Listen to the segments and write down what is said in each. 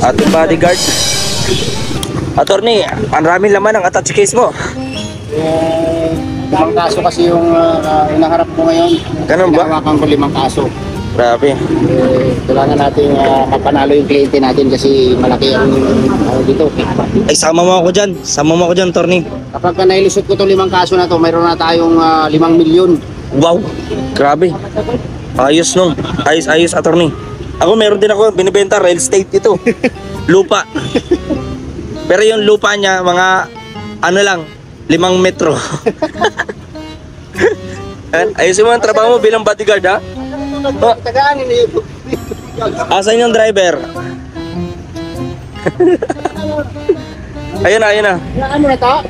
Ating bodyguard. Attorney, ang raming laman ang attach case mo. Limang kaso kasi yung inaharap ko ngayon. Ganun ba? Hinahawakan ko 5 kaso. Grabe. Kailangan natin mapanalo yung kliyente natin kasi malaki ang dito. Ay, sama mo ako dyan. Sama mo ako dyan, attorney. Kapag nailusot ko itong 5 kaso na to, mayroon na tayong 5 milyon. Wow, grabe. Ayos nung. Ayos, attorney. Ako meron din ako binibenta real estate ito. Lupa. Pero yung lupa niya mga ano lang 5 metro. Ayusin mo ang trabaho mo bilang bodyguard, ha? Oh. Tagaan ito. Asan yung driver? Ayun na. Ano na to?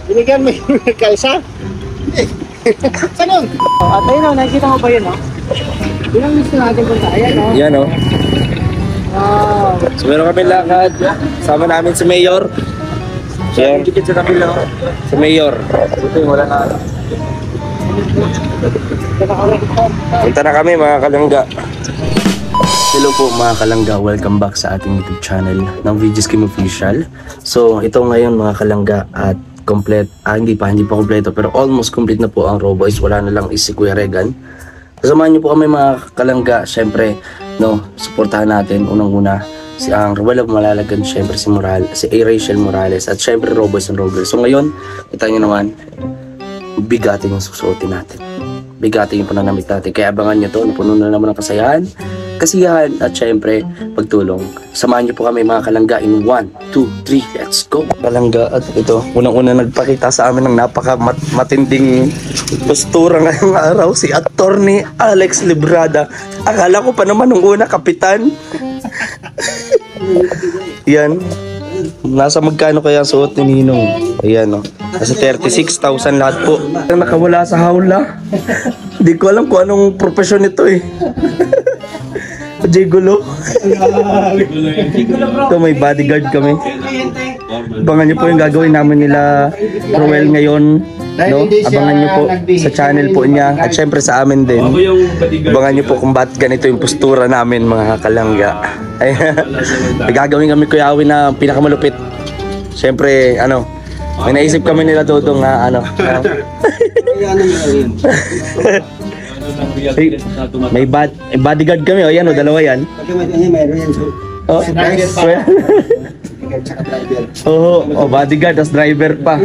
Binigyan mo yung kalsa? Saan yun? At ayun o, nakikita mo ba yun o? Yun ang gusto natin punta. Ayan o. Yan o. Wow. So meron kami lakad. Sama namin si Mayor. Yan. Dikit sa kabila. Si Mayor. Ito yung wala na. Punta na kami mga kalangga. Hello po mga kalangga. Welcome back sa ating YouTube channel ng VG's Game Official. So ito ngayon mga kalangga at hindi pa kompleto pero almost complete na po ang Roboys. Wala na lang si Kuya Regan. Kasamahan niyo po kami mga kalangga. Syempre, suportahan natin unang-una si ang Ruel Malalagan, syempre si Rachel Morales at syempre Roboys and Robbers. So ngayon, kita niyo naman, bigatin yung susuotin natin. Bigatin yung pananamit natin. Kaya abangan niyo to, puno na naman ng kasiyahan at syempre pagtulong. Samahan niyo po kami mga kalangga in 1, 2, 3, let's go! Kalangga at ito, unang-una nagpakita sa amin ng matinding postura ngayong araw si Attorney Alex Librada. Akala ko pa naman nung una kapitan. Yan. Nasa magkano kaya suot ni Ninong? Ayan o. Nasa 36,000 lahat po. Nakawala sa hawla. Hindi ko alam kung anong profesyon nito eh. Gigolo. Ito may bodyguard kami. Abangan nyo po yung gagawin namin nila Roel ngayon, no? Abangan nyo po sa channel po niya at syempre sa amin din. Abangan nyo po kung ba't ganito yung postura namin mga kalangga. May gagawin kami Kuya Awin na pinakamalupit. Syempre may naisip kami nila Dodong na may bodyguard kami, yan dalawa yan. Bodyguard as driver pa.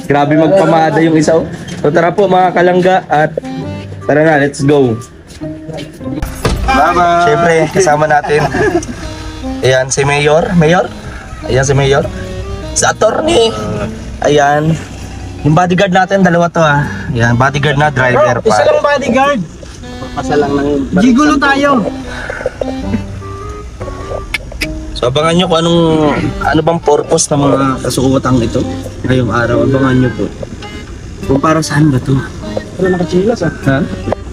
Grabe magpamada yung isa. So tara po mga kalangga at tara na, let's go. Bye-bye. Siyempre kasama natin. Ayan si Mayor. Ayan si Mayor. Sa attorney. Ayan. Yung bodyguard natin, dalawa to Yan, bodyguard na, driver pa. Isa lang bodyguard. Pasa lang ng gigulo tayo. So abangan nyo kung ano bang purpose ng mga kasuotang ito ngayong araw. Abangan nyo po. Kung para saan ba to? Pero nakachilas Ha?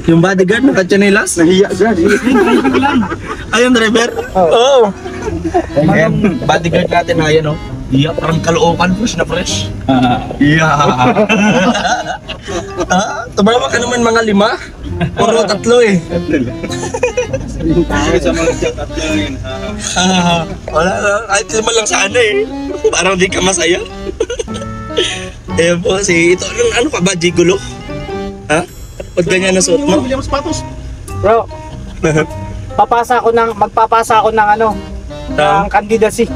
Yung bodyguard nakachinelas? Nahiya siya. Ayun, driver? Oo. Ayan, bodyguard natin ayan iya, parang kalookan, fresh na fresh. Iya. Tumawa ka naman mga 5. Puro 3 eh. Sa mga tatlo yun. Wala na, kahit 5 lang sana eh. Parang di ka masaya. Ayan po, ito, ano ka ba, gigolo? Ha? Pag ganyan na suot mo? Bili mo sapatos. Bro, magpapasa ako ng ng candidacy.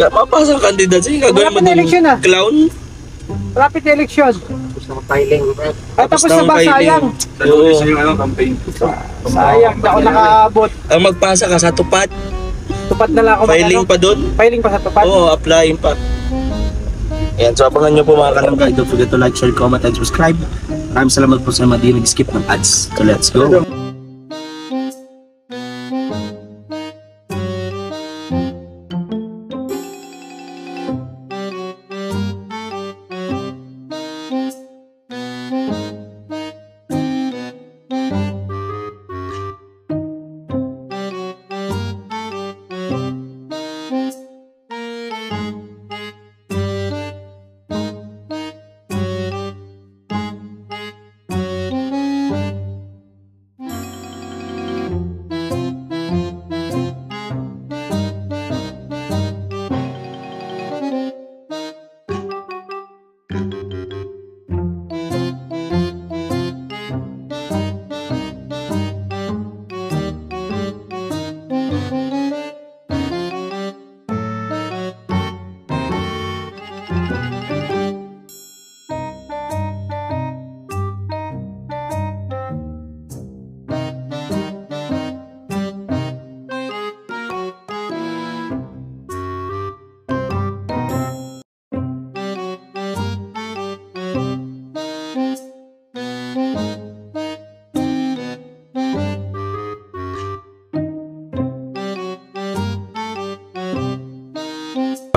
Papasa ang candidacy, gagawin mo election clown? Rapid election. Tapos na filing. Tapos na ba sayang? Campaign. Sayang, di ako nakaabot. Ang magpasa ka sa tupad. Tupad na lang ako. Filing pa doon? Filing pa sa tupad? Oo, applying pa. Ayan, so abangan nyo po mga kalangga. Don't forget to like, share, comment, and subscribe. Maraming salamat po sa mga di nag-skip ng ads. So let's go.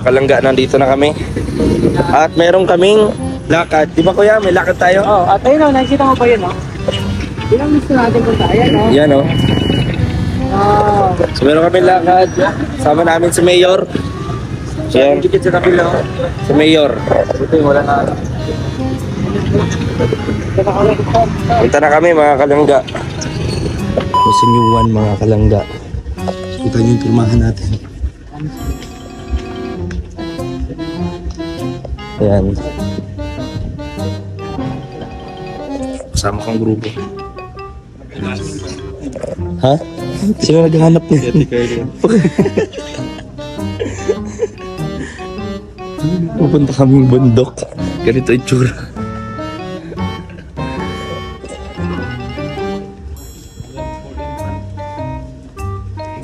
Kalangga, nandito na kami. At meron kaming lakad. Di ba kuya, may lakad tayo? Oh, at ayun o, nakikita mo ba yun, no? Ilang gusto natin punta? Ayan, no? Yan o. Oh. So meron kaming lakad. Sama namin si Mayor. Yan. Dikit sa kapila. Si Mayor. Ito yung wala na. Punta na kami mga kalangga. Sinyuan mga kalangga. Kita niyo yung pirmahan natin. Ayan. Kasama kang grupo. Ha? Sino naghahanap niya? Pupunta kaming bundok. Ganito itsura.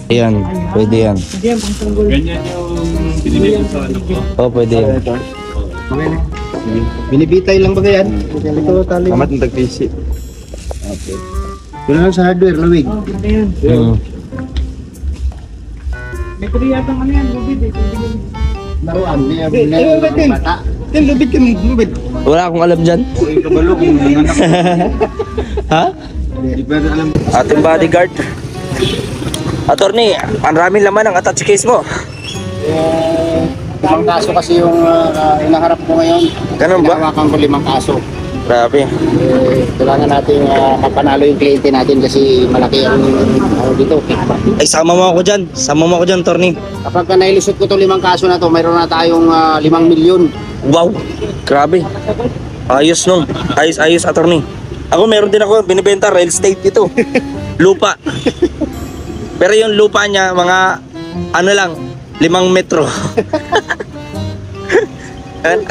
Ayan, pwede yan. Hindi yan, pang sanggol. Ganyan yung binibigyan sa ano ko. Oo, pwede yan. Binibitay lang ba yan? Ito tali. Amat ng tag-PC. Okay. Yun lang sa hardware, Luwig. Oh, ano yun? May triyatang ano yan, lubid eh. Laruan, may bata. Yung lubid kami, lubid. Wala akong alam dyan. Yung kabalo kung nanganak. Ha? Hindi pwede alam. Ating bodyguard. Attorney, ang raming laman ang attach case mo. Limang kaso kasi yung inaharap ko ngayon. Ganun ba? Hinahawakan ko 5 kaso. Grabe. Kailangan natin mapanalo yung kliyente natin kasi malaki ang dito. Ay, sama mo ako dyan. Sama mo ako dyan, attorney. Kapag nailusot ko to 5 kaso na to, mayroon na tayong 5 milyon. Wow. Grabe. Ayos nung. Ayos, attorney. Ako, meron din ako binibenta real estate dito. Lupa. Pero yung lupa niya, mga ano lang, 5 metro.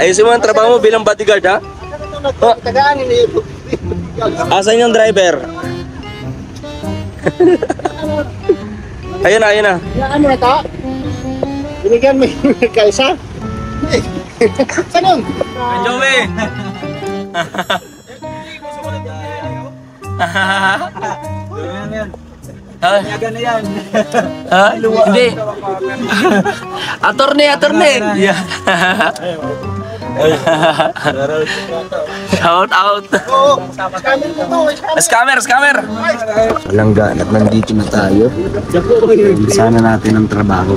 Ayusin mo ang trabaho mo bilang bodyguard, ha? Oh. Tagaan ini. Asan yung driver? Ayun na. Ano na to? Binigyan mo yung kaisa? Saan yun? Joey! Ha? Ha? Hindi. Attorney. Yeah. Shout out. Oo. Scammer ko to. Scammer. Kalangga at nandito na tayo. Sana natin ang trabaho.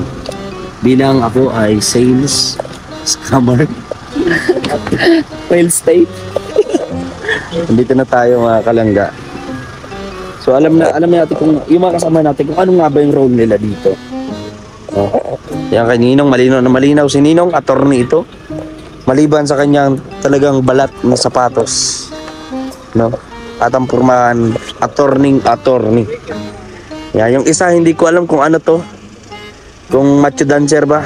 Bilang ako ay sales scammer. Fail state. Nandito na tayo mga kalangga. So alam natin kung yung mga kasama natin kung ano nga ba yung role nila dito. Yan kay Ninong, malinaw si Ninong, attorney ito. Maliban sa kanyang talagang balat na sapatos. No? At ang pormahan, attorney. Yan, yung isa hindi ko alam kung ano to. Kung macho dancer ba?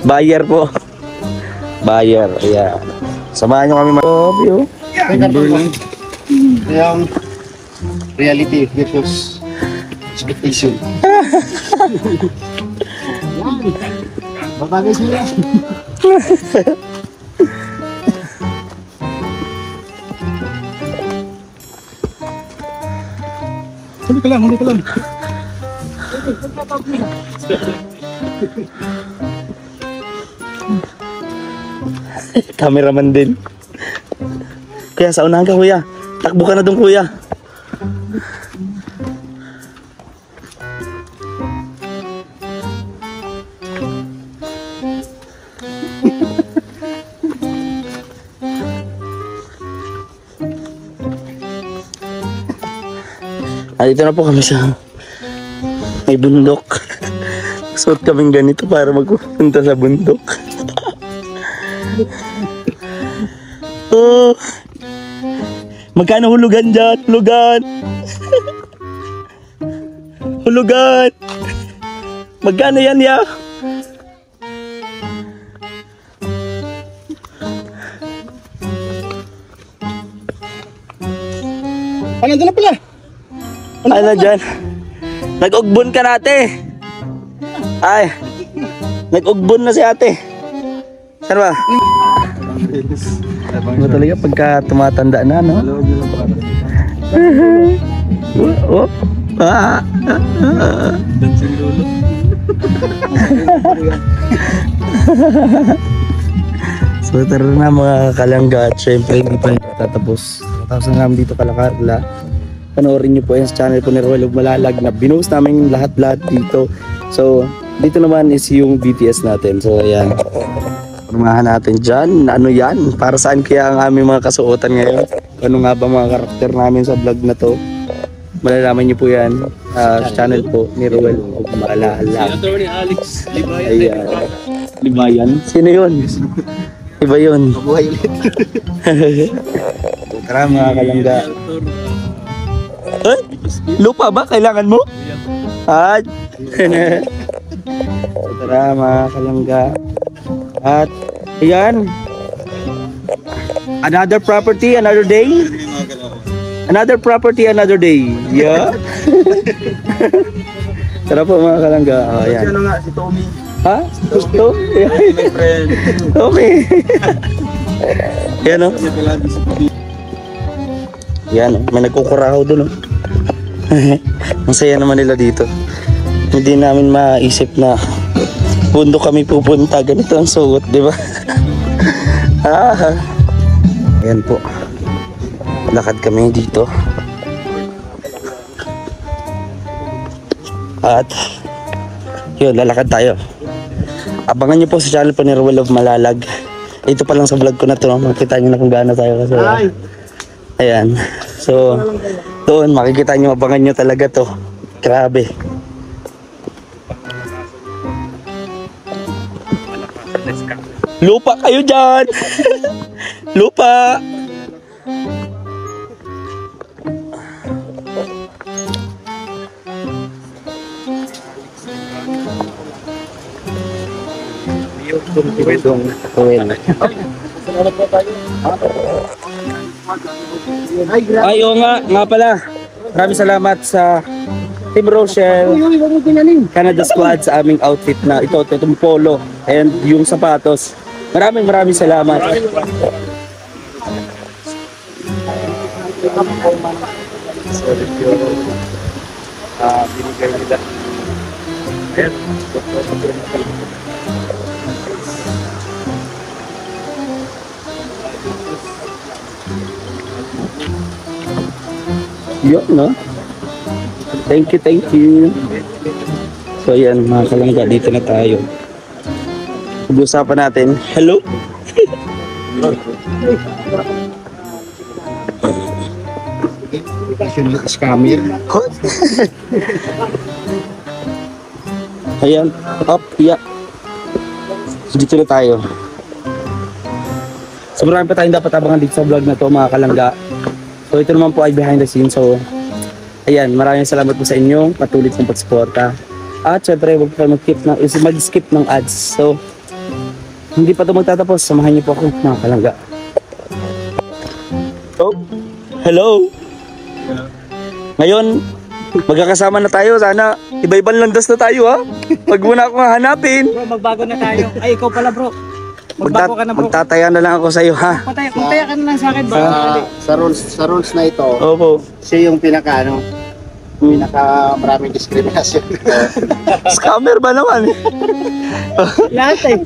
Buyer po. Buyer, ayan. Samahan nyo kami mag-obyo. Yung reality versus expectation. Babagay sila. Huli ka lang. Cameraman din. Kuya, sa unahan ka kuya. Takbo ka na dun kuya. Dito na po kami sa may bundok. Suot kaming ganito para magpunta sa bundok. Oh. Magkano hulugan dyan? Hulugan! Magkano yan, ya? Ano na pala? Ano dyan? Nag-ugbon ka na, ate. Ay, nag-ugbon na si ate. Saan ba? Ano talaga pagka tumatanda na, no? Oh, Dancing lolo. So tara na mga kalangga at syempre hindi pa tatapos. Tapos na namin dito Kalakarla. Panoorin nyo po yung channel po ni Roel of Malalag na binost namin lahat-lahat dito. So dito naman is yung BTS natin. So ayan. Formahan natin dyan. Ano yan? Para saan kaya ang aming mga kasuotan ngayon? Ano nga ba mga karakter namin sa vlog na to? Malalaman nyo po yan sa channel po ni Roel of Malalag. Attorney Alex Libayan. Ayan. Libayan? Sino yun? Iba yun. Mabuhay ulit. Tara mga kalangga. Eh? Lupa ba? Kailangan mo? At tara mga kalangga. At ayan. Another property, another day. Another property, another day. Yeah. Tara po mga kalangga. Oh, ayan. Ano nga, si Tommy. Ha? Gusto? My friend. Okay. Yan o. Kasi palagi si Tommy. Yan o. May nagkukuraho dun o. Ang saya naman nila dito. Hindi namin maisip na bundok kami pupunta. Ganito ang suot, di ba? Ayan po. Lakad kami dito. At yun, lalakad tayo. Abangan nyo po sa channel po ni Roel of Malalag. Ito pa lang sa vlog ko na to. Makikita nyo na kung gaano tayo kasi. Ayan. So, doon makikita nyo, abangan nyo talaga to. Grabe. Lupa kayo dyan! Lupa! Ay, oo nga pala. Maraming salamat sa Team Rochelle, Canada Squad sa aming outfit na itong polo and yung sapatos. Maraming salamat. Binigay nila. Yun, no? Thank you. So, yan, mga kalangga, dito na tayo. Pag-usapan natin. Hello? Scammer. Ayan, up, yeah. So, dito na tayo. So, marami pa tayong dapat abangan dito sa vlog na to, mga kalangga. So, ito naman po ay behind the scenes. So, ayan, maraming salamat po sa inyo. Patuloy pong pagsuporta. At syempre, huwag po mag-skip ng ads. So, hindi pa ito magtatapos. Samahan niyo po ako, mga kalangga. Oh, hello. Ngayon, magkakasama na tayo. Sana iba-ibang landas na tayo, ha? Wag muna akong hanapin. Bro, magbago na tayo. Ay, ikaw pala bro. Magbago ka na bro. Magtataya na lang ako sa iyo, ha? Magtaya ka na lang sa akin bro. Sa rules na ito, Opo. siya yung pinaka maraming diskriminasyon. Scammer ba naman? Lahat eh.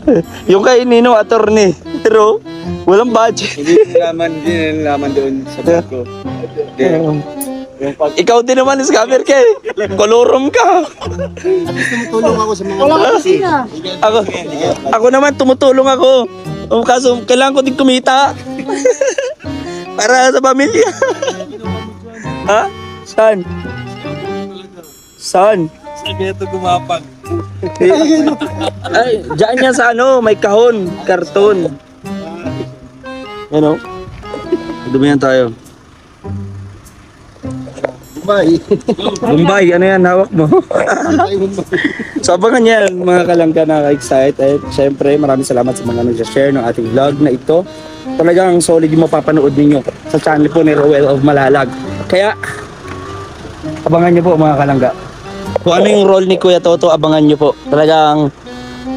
Yung kay Nino attorney. Pero walang budget. Hindi nalaman doon sa vlog ko. Ikaw din naman scammer kay. Kolorom ka. Tumutulong ako sa mga kasi. Ako naman tumutulong ako. Kaso kailangan ko din kumita. Para sa pamilya. Ha? Saan? Saan? Sabi ito gumapag. Ay, diyan yan sa ano, may kahon, karton. Ano? Dumihan tayo. Bombay, ano yan, hawak mo? So abangan yan mga kalangga na ka-excite. At syempre maraming salamat sa mga nag-share ng ating vlog na ito. Talagang solid yung mapapanood ninyo sa channel po ni Roel of Malalag. Kaya abangan nyo po mga kalangga. Kung ano yung role ni Kuya Toto, abangan nyo po. Talagang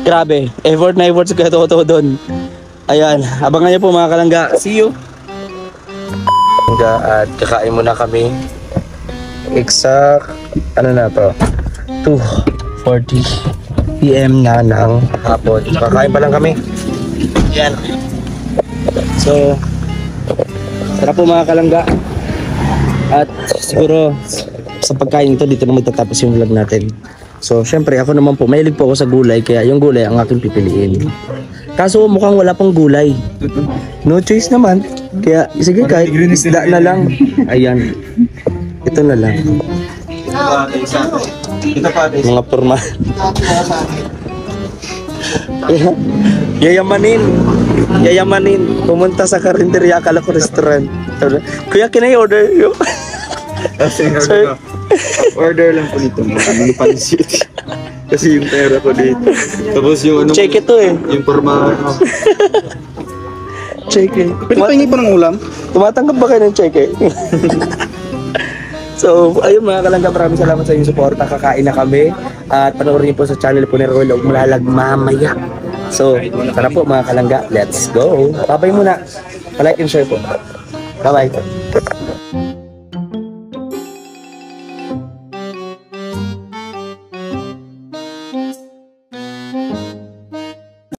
grabe, effort na effort si Kuya Toto doon. Ayan, abangan nyo po mga kalangga. See you! At kakain muna kami. Exact ano na to? 2:40 PM na ng hapon. Kakain pa lang kami. Yan. So, tara po mga kalangga. At siguro sa pagkain ito, dito na magtatapos yung vlog natin. So, syempre ako naman po, mahilig po ako sa gulay, kaya yung gulay ang aking pipiliin. Kaso mukhang wala pang gulay. No choice naman. Kaya sige, kahit isda na lang. Ayan. Ito na lang. Ito pa, Mga porma. Yayamanin. Yayamanin. Pumunta sa karinderya, akala ko restaurant. Kuya, can I order you? Sir. order lang po nito. Ano pansit. Kasi yung pera ko dito. Tapos yung ano, Check ito eh. yung forma, ano. Check eh. Pwede pahingi pa ng ulam? Tumatanggap ba kayo ng check eh? So, ayun mga kalangga, maraming salamat sa inyong suporta. Kakain na kami. At panoorin niyo po sa channel po ni Roel Magmulalag mamaya. So, tara po mga kalangga, let's go. Babay muna. Palike and share po. Bye-bye.